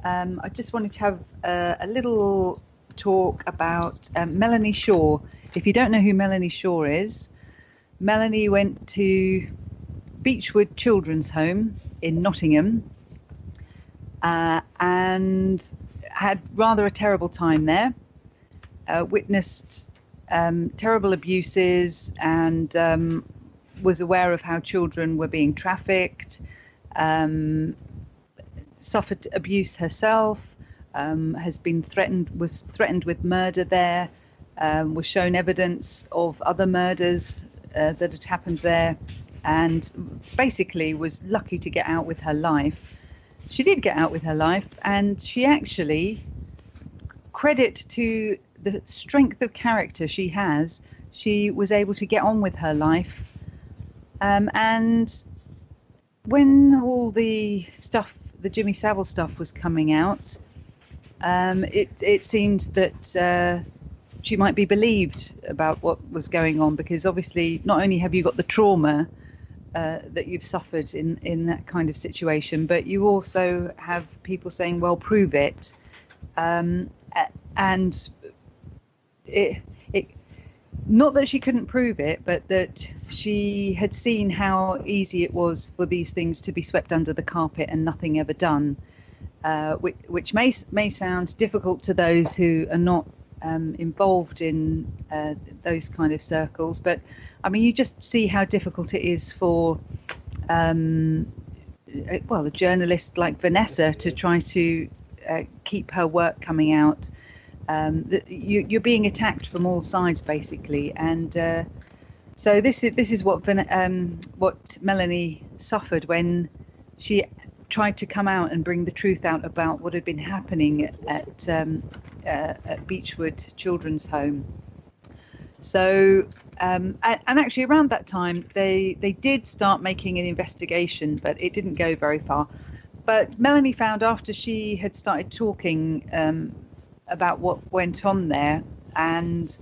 I just wanted to have a little talk about Melanie Shaw. If you don't know who Melanie Shaw is, Melanie went to Beechwood Children's Home in Nottingham and had rather a terrible time there, witnessed terrible abuses and was aware of how children were being trafficked, suffered abuse herself, was threatened with murder there, was shown evidence of other murders that had happened there, and basically was lucky to get out with her life. She did get out with her life, and she actually, credit to the strength of character she has, she was able to get on with her life. And when all the stuff, the Jimmy Savile stuff was coming out, it seemed that she might be believed about what was going on, because obviously not only have you got the trauma that you've suffered in that kind of situation, but you also have people saying, well, prove it. And it not that she couldn't prove it, but that she had seen how easy it was for these things to be swept under the carpet and nothing ever done, which may sound difficult to those who are not involved in those kind of circles. But I mean, you just see how difficult it is for a journalist like Vanessa to try to keep her work coming out. You're being attacked from all sides, basically, and so this is what Melanie suffered when she tried to come out and bring the truth out about what had been happening at Beechwood Children's Home. So, and actually around that time, they did start making an investigation, but it didn't go very far. But Melanie found, after she had started talking about what went on there, and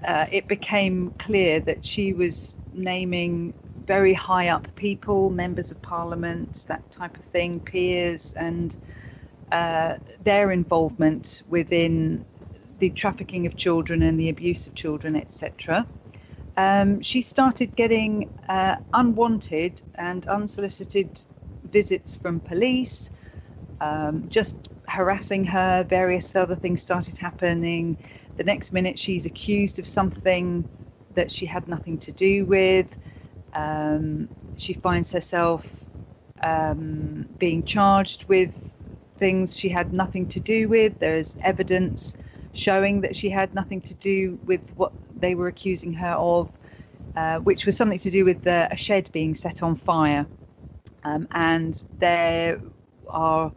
it became clear that she was naming very high up people, members of parliament, that type of thing, peers, and their involvement within the trafficking of children and the abuse of children, etc. She started getting unwanted and unsolicited visits from police, just harassing her. Various other things started happening. The next minute she's accused of something that she had nothing to do with. She finds herself being charged with things she had nothing to do with. There's evidence showing that she had nothing to do with what they were accusing her of, which was something to do with a shed being set on fire. And there are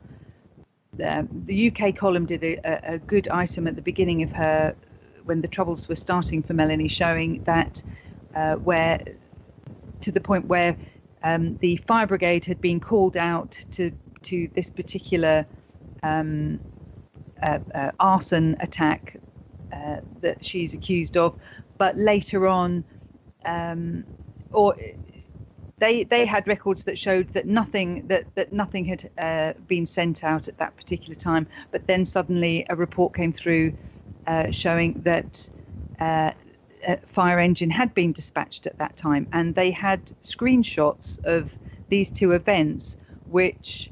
the UK column did a good item at the beginning of her, when the troubles were starting for Melanie, showing that where to the point where the fire brigade had been called out to this particular arson attack that she's accused of, but later on, They had records that showed that nothing had been sent out at that particular time, but then suddenly a report came through showing that a fire engine had been dispatched at that time, and they had screenshots of these two events which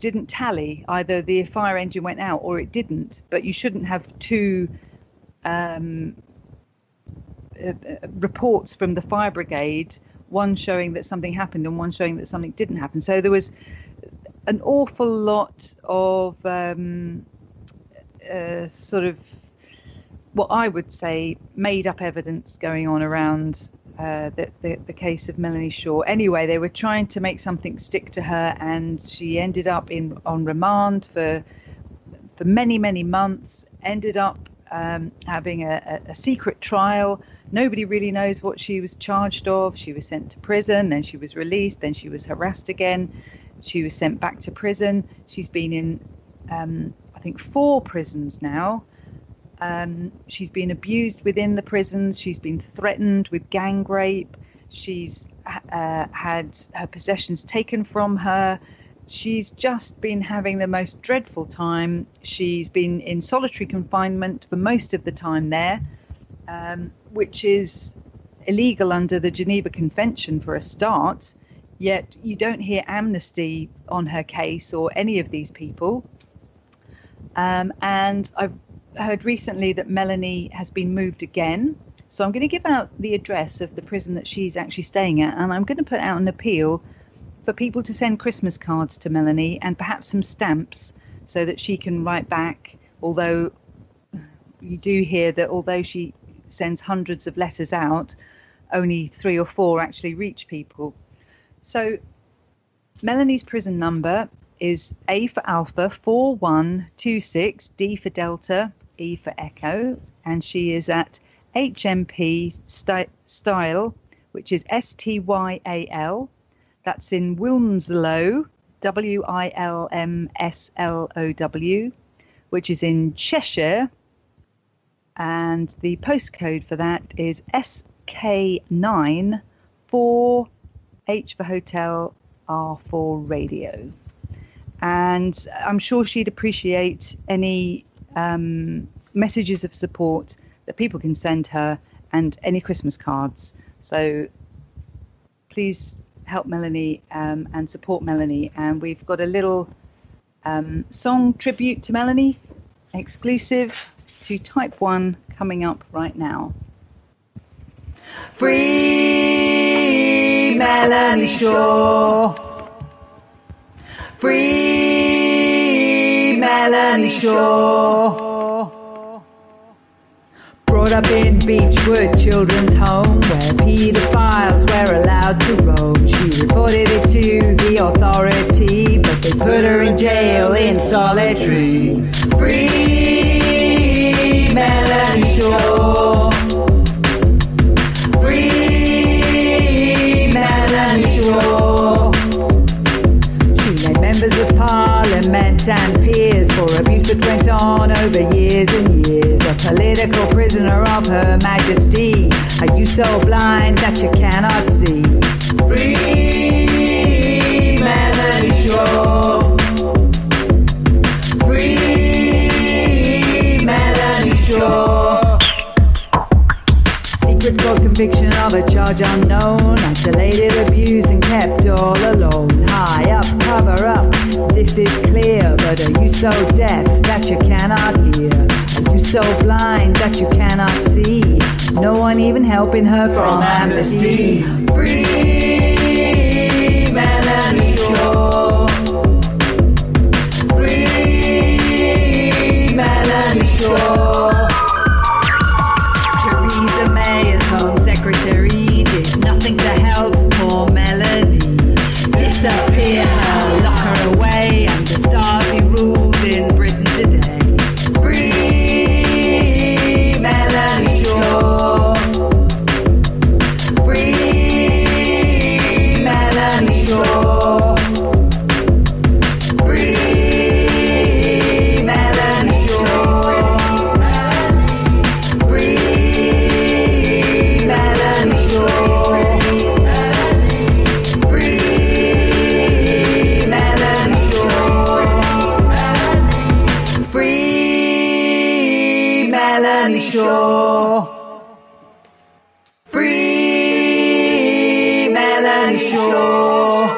didn't tally. Either the fire engine went out or it didn't, but you shouldn't have two reports from the fire brigade, one showing that something happened and one showing that something didn't happen. So there was an awful lot of sort of what I would say made up evidence going on around the case of Melanie Shaw. Anyway, they were trying to make something stick to her, and she ended up on remand for many months, ended up having a secret trial. Nobody really knows what she was charged of. She was sent to prison, then she was released, then she was harassed again. She was sent back to prison. She's been in, I think, 4 prisons now. She's been abused within the prisons. She's been threatened with gang rape. She's had her possessions taken from her. she's just been having the most dreadful time. She's been in solitary confinement for most of the time there, which is illegal under the Geneva Convention for a start. Yet you don't hear amnesty on her case or any of these people. And I've heard recently that Melanie has been moved again. So I'm going to give out the address of the prison that she's actually staying at, and I'm going to put out an appeal for people to send Christmas cards to Melanie and perhaps some stamps so that she can write back, although you do hear that although she sends hundreds of letters out, only 3 or 4 actually reach people. So Melanie's prison number is A for Alpha 4126, D for Delta, E for Echo, and she is at HMP Style, which is STYAL. That's in Wilmslow, WILMSLOW, which is in Cheshire, and the postcode for that is SK9 4H for Hotel, R for Radio. And I'm sure she'd appreciate any messages of support that people can send her and any Christmas cards. So please help Melanie and support Melanie. And we've got a little song tribute to Melanie, exclusive to Type 1, coming up right now. Free Melanie Shaw. Free Melanie Shaw. Brought up in Beechwood Children's Home, where paedophiles were allowed to roam. She reported it to the authority, but they put her in jail in solitary. Free Melanie Shaw. Free Melanie Shaw. She made members of parliament and peers for abuse that went on over years and years. A political prisoner of Her Majesty. Are you so blind that you cannot see? Free Melanie Shaw. Free Melanie Shaw. Secret court conviction of a charge unknown. Isolated, abused and kept all alone. High up, cover up, this is clear. But are you so deaf that you cannot hear? Are you so blind that you cannot see? No one even helping her from amnesty. Free Melanie Shaw. Free Melanie Shaw. Theresa May as Home Secretary did nothing to help poor Melanie. Disappear her, lock her away under Stasi rules in Britain today. Free Melanie Shaw. Free Melanie Shaw. Free Melanie Shaw. Free Melanie Shaw. Free Melanie Shaw. Free Melanie Shaw. Free Melanie Shaw.